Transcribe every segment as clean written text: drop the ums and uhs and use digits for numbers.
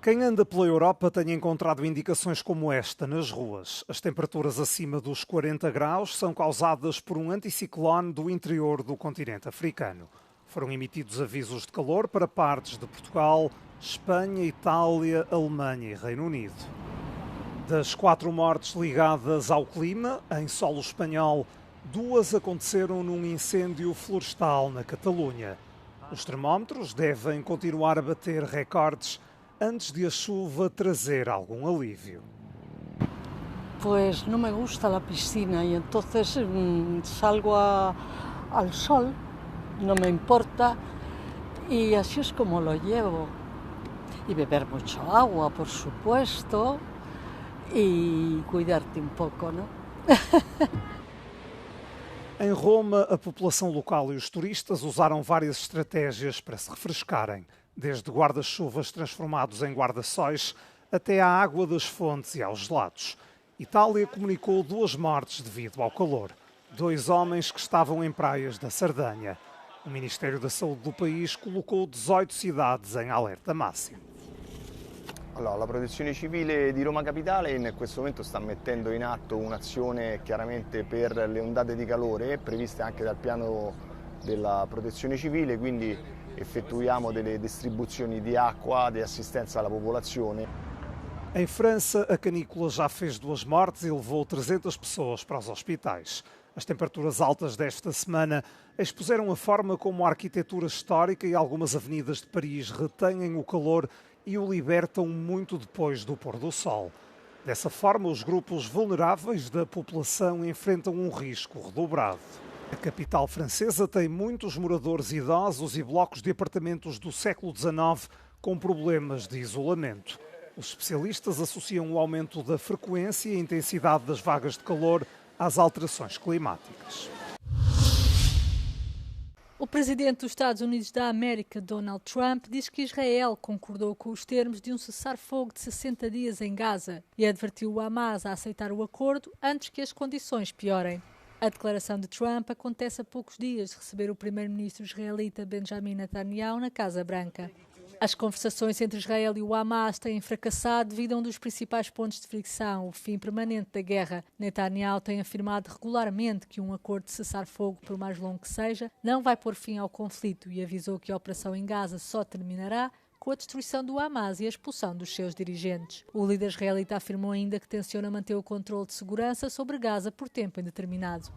Quem anda pela Europa tem encontrado indicações como esta nas ruas. As temperaturas acima dos 40 graus são causadas por um anticiclone do interior do continente africano. Foram emitidos avisos de calor para partes de Portugal, Espanha, Itália, Alemanha e Reino Unido. Das 4 mortes ligadas ao clima, em solo espanhol, 2 aconteceram num incêndio florestal na Catalunha. Os termómetros devem continuar a bater recordes antes de a chuva trazer algum alívio. Pues no me gusta la piscina y entonces salgo al sol, no me importa y así es como lo llevo. Y beber mucho agua, por supuesto, y cuidarte un poco, ¿no? Em Roma, a população local e os turistas usaram várias estratégias para se refrescarem, desde guarda-chuvas transformados em guarda-sóis até à água das fontes e aos gelados. Itália comunicou 2 mortes devido ao calor. 2 homens que estavam em praias da Sardanha. O Ministério da Saúde do país colocou 18 cidades em alerta máximo. Allora, la Protezione Civile di Roma Capitale in questo momento sta mettendo in atto un'azione chiaramente per le ondate di calore previste anche dal piano della Protezione Civile, quindi effettuiamo delle distribuzioni di acqua, di assistenza alla popolazione. Em França, a canícula já fez 2 mortes e levou 300 pessoas para os hospitais. As temperaturas altas desta semana expuseram a forma como a arquitetura histórica e algumas avenidas de Paris retêm o calor e o libertam muito depois do pôr do sol. Dessa forma, os grupos vulneráveis da população enfrentam um risco redobrado. A capital francesa tem muitos moradores idosos e blocos de apartamentos do século XIX com problemas de isolamento. Os especialistas associam o aumento da frequência e intensidade das vagas de calor às alterações climáticas. O presidente dos Estados Unidos da América, Donald Trump, diz que Israel concordou com os termos de um cessar-fogo de 60 dias em Gaza e advertiu o Hamas a aceitar o acordo antes que as condições piorem. A declaração de Trump acontece a poucos dias de receber o primeiro-ministro israelita Benjamin Netanyahu na Casa Branca. As conversações entre Israel e o Hamas têm fracassado devido a um dos principais pontos de fricção, o fim permanente da guerra. Netanyahu tem afirmado regularmente que um acordo de cessar-fogo, por mais longo que seja, não vai pôr fim ao conflito e avisou que a operação em Gaza só terminará com a destruição do Hamas e a expulsão dos seus dirigentes. O líder israelita afirmou ainda que tenciona manter o controle de segurança sobre Gaza por tempo indeterminado.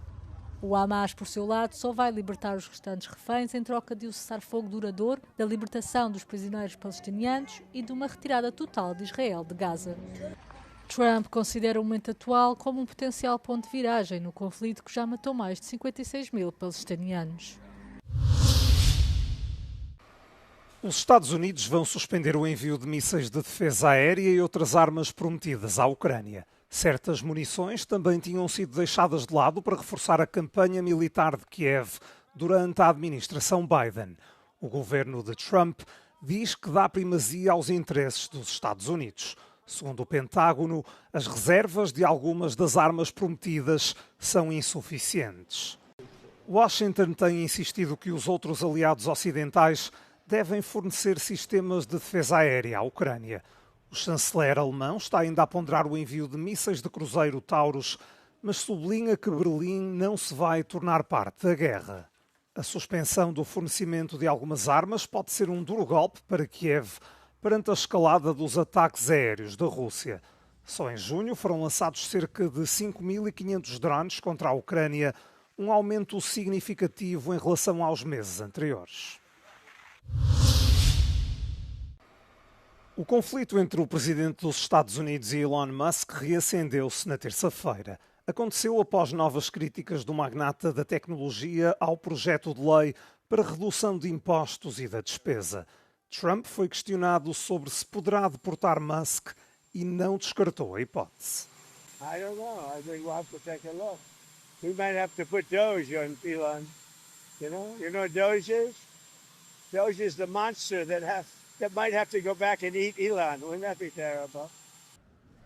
O Hamas, por seu lado, só vai libertar os restantes reféns em troca de um cessar-fogo duradouro, da libertação dos prisioneiros palestinianos e de uma retirada total de Israel de Gaza. Trump considera o momento atual como um potencial ponto de viragem no conflito que já matou mais de 56 mil palestinianos. Os Estados Unidos vão suspender o envio de mísseis de defesa aérea e outras armas prometidas à Ucrânia. Certas munições também tinham sido deixadas de lado para reforçar a campanha militar de Kiev durante a administração Biden. O governo de Trump diz que dá primazia aos interesses dos Estados Unidos. Segundo o Pentágono, as reservas de algumas das armas prometidas são insuficientes. Washington tem insistido que os outros aliados ocidentais devem fornecer sistemas de defesa aérea à Ucrânia. O chanceler alemão está ainda a ponderar o envio de mísseis de cruzeiro Taurus, mas sublinha que Berlim não se vai tornar parte da guerra. A suspensão do fornecimento de algumas armas pode ser um duro golpe para Kiev perante a escalada dos ataques aéreos da Rússia. Só em junho foram lançados cerca de 5.500 drones contra a Ucrânia, um aumento significativo em relação aos meses anteriores. O conflito entre o presidente dos Estados Unidos e Elon Musk reacendeu-se na terça-feira. Aconteceu após novas críticas do magnata da tecnologia ao projeto de lei para redução de impostos e da despesa. Trump foi questionado sobre se poderá deportar Musk e não descartou a hipótese. I don't know. I think we'll have to take a look. We might have to put Doge on Elon. You know what Doge is? Doge is the monster that might have to go back and eat Elon. Wouldn't that be terrible?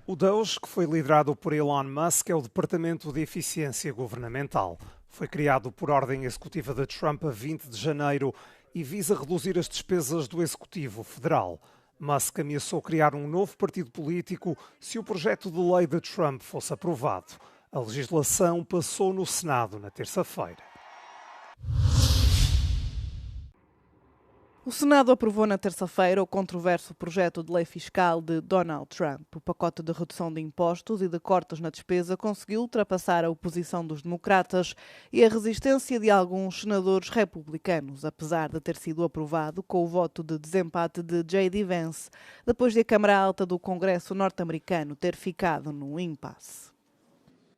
O Doge, que foi liderado por Elon Musk, é o Departamento de Eficiência Governamental. Foi criado por ordem executiva de Trump a 20 de janeiro e visa reduzir as despesas do Executivo Federal. Musk ameaçou criar um novo partido político se o projeto de lei de Trump fosse aprovado. A legislação passou no Senado na terça-feira. O Senado aprovou na terça-feira o controverso projeto de lei fiscal de Donald Trump. O pacote de redução de impostos e de cortes na despesa conseguiu ultrapassar a oposição dos democratas e a resistência de alguns senadores republicanos, apesar de ter sido aprovado com o voto de desempate de J.D. Vance, depois de a Câmara Alta do Congresso norte-americano ter ficado num impasse.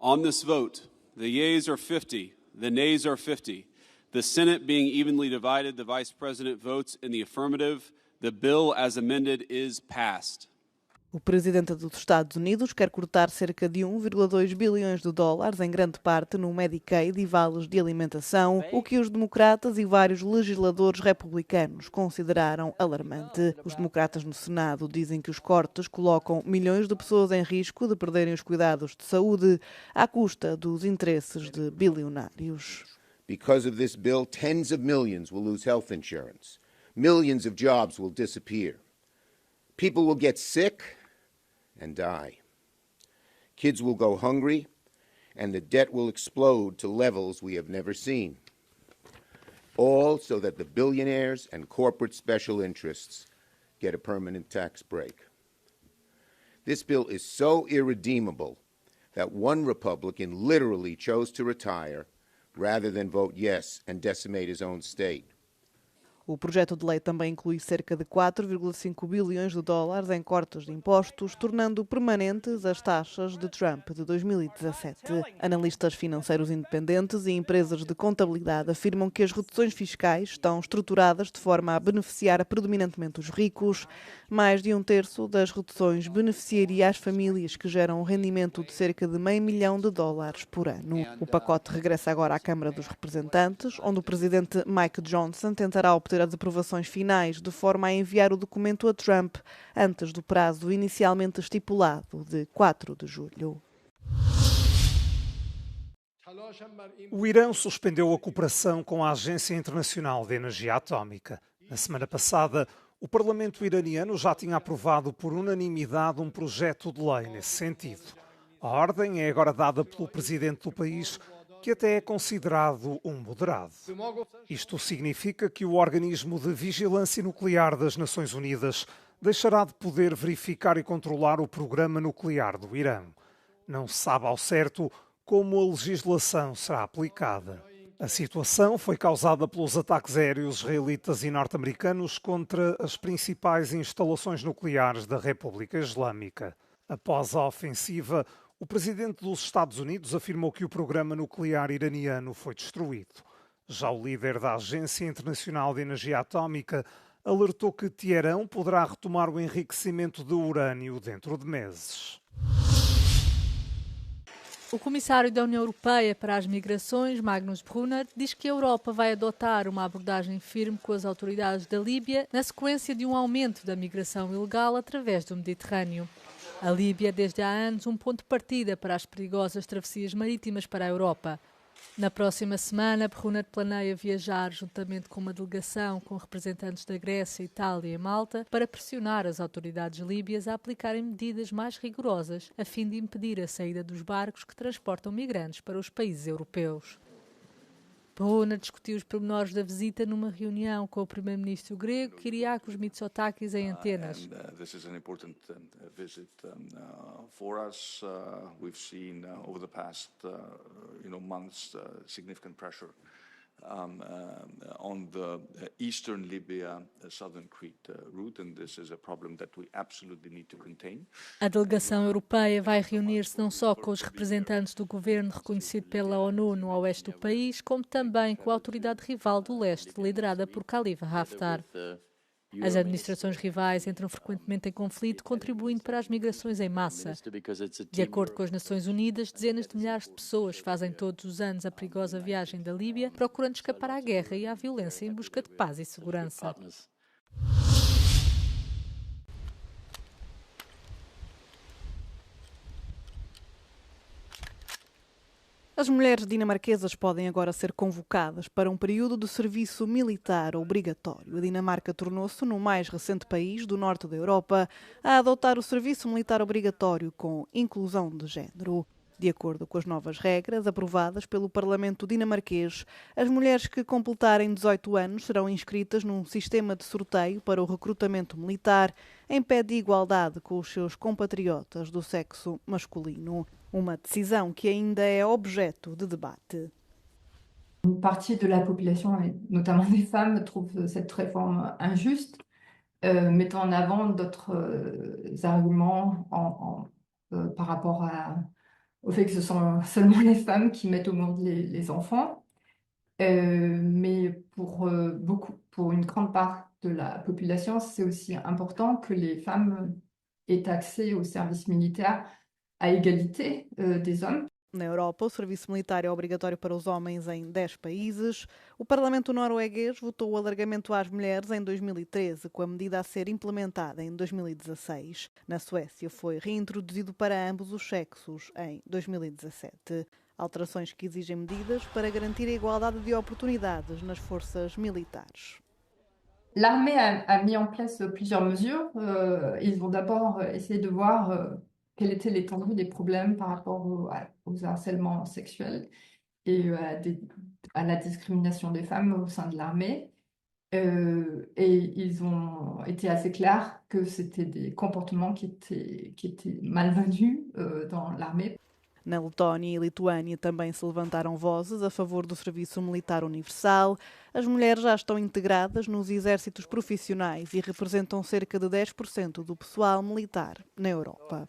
On this vote, the yeas are 50, the nays are 50. The Senate being evenly divided, the Vice President votes in the affirmative. The bill as amended is passed. O presidente dos Estados Unidos quer cortar cerca de 1,2 bilhões de dólares, em grande parte no Medicaid e vales de alimentação, o que os democratas e vários legisladores republicanos consideraram alarmante. Os democratas no Senado dizem que os cortes colocam milhões de pessoas em risco de perderem os cuidados de saúde à custa dos interesses de bilionários. Because of this bill, tens of millions will lose health insurance. Millions of jobs will disappear. People will get sick and die. Kids will go hungry, and the debt will explode to levels we have never seen. All so that the billionaires and corporate special interests get a permanent tax break. This bill is so irredeemable that one Republican literally chose to retire rather than vote yes and decimate his own state. O projeto de lei também inclui cerca de 4,5 bilhões de dólares em cortes de impostos, tornando permanentes as taxas de Trump de 2017. Analistas financeiros independentes e empresas de contabilidade afirmam que as reduções fiscais estão estruturadas de forma a beneficiar predominantemente os ricos. Mais de um terço das reduções beneficiaria as famílias que geram um rendimento de cerca de $500 milhão por ano. O pacote regressa agora à Câmara dos Representantes, onde o presidente Mike Johnson tentará obter as aprovações finais de forma a enviar o documento a Trump antes do prazo inicialmente estipulado de 4 de julho. O Irão suspendeu a cooperação com a Agência Internacional de Energia Atómica. Na semana passada, o Parlamento iraniano já tinha aprovado por unanimidade um projeto de lei nesse sentido. A ordem é agora dada pelo presidente do país, que até é considerado um moderado. Isto significa que o Organismo de Vigilância Nuclear das Nações Unidas deixará de poder verificar e controlar o programa nuclear do Irão. Não se sabe ao certo como a legislação será aplicada. A situação foi causada pelos ataques aéreos israelitas e norte-americanos contra as principais instalações nucleares da República Islâmica. Após a ofensiva, o presidente dos Estados Unidos afirmou que o programa nuclear iraniano foi destruído. Já o líder da Agência Internacional de Energia Atómica alertou que Teherão poderá retomar o enriquecimento de urânio dentro de meses. O comissário da União Europeia para as Migrações, Magnus Brunner, diz que a Europa vai adotar uma abordagem firme com as autoridades da Líbia na sequência de um aumento da migração ilegal através do Mediterrâneo. A Líbia é desde há anos um ponto de partida para as perigosas travessias marítimas para a Europa. Na próxima semana, Brunner planeia viajar juntamente com uma delegação com representantes da Grécia, Itália e Malta para pressionar as autoridades líbias a aplicarem medidas mais rigorosas a fim de impedir a saída dos barcos que transportam migrantes para os países europeus. Brunner discutiu os pormenores da visita numa reunião com o primeiro-ministro grego Kyriakos Mitsotakis em Atenas. This is an important visit for us. We've seen over the past months significant pressure on the eastern Libya, southern Crete route, and this is a problem that we absolutely need to contain. A delegação europeia vai reunir-se não só com os representantes do governo reconhecido pela ONU no oeste do país, como também com a autoridade rival do leste, liderada por Khalifa Haftar. As administrações rivais entram frequentemente em conflito, contribuindo para as migrações em massa. De acordo com as Nações Unidas, dezenas de milhares de pessoas fazem todos os anos a perigosa viagem da Líbia, procurando escapar à guerra e à violência em busca de paz e segurança. A As mulheres dinamarquesas podem agora ser convocadas para um período de serviço militar obrigatório. A Dinamarca tornou-se no mais recente país do norte da Europa a adotar o serviço militar obrigatório com inclusão de género. De acordo com as novas regras aprovadas pelo Parlamento dinamarquês, as mulheres que completarem 18 anos serão inscritas num sistema de sorteio para o recrutamento militar em pé de igualdade com os seus compatriotas do sexo masculino. Uma decisão que ainda é objeto de debate. Une partie de la population, et notamment des femmes, trouve cette réforme injuste, mettant en avant d'autres arguments par rapport au fait que ce sont seulement les femmes qui mettent au monde les enfants. Mais pour une grande part de la population, c'est aussi important que les femmes aient accès au service militaire à égalité des hommes. Na Europa, o serviço militar é obrigatório para os homens em 10 países. O Parlamento norueguês votou o alargamento às mulheres em 2013, com a medida a ser implementada em 2016. Na Suécia, foi reintroduzido para ambos os sexos em 2017. Alterações que exigem medidas para garantir a igualdade de oportunidades nas forças militares. L'armée a mis en place plusieurs mesures. Ils vont d'abord essayer de voir quelle était l'étendue des problèmes par rapport aux harcèlements sexuels et à la discrimination des femmes au sein de l'armée. Et ils ont été assez clairs que c'était des comportements qui étaient malvenus dans l'armée. Na Letónia e Lituânia também se levantaram vozes a favor do serviço militar universal. As mulheres já estão integradas nos exércitos profissionais e representam cerca de 10% do pessoal militar na Europa.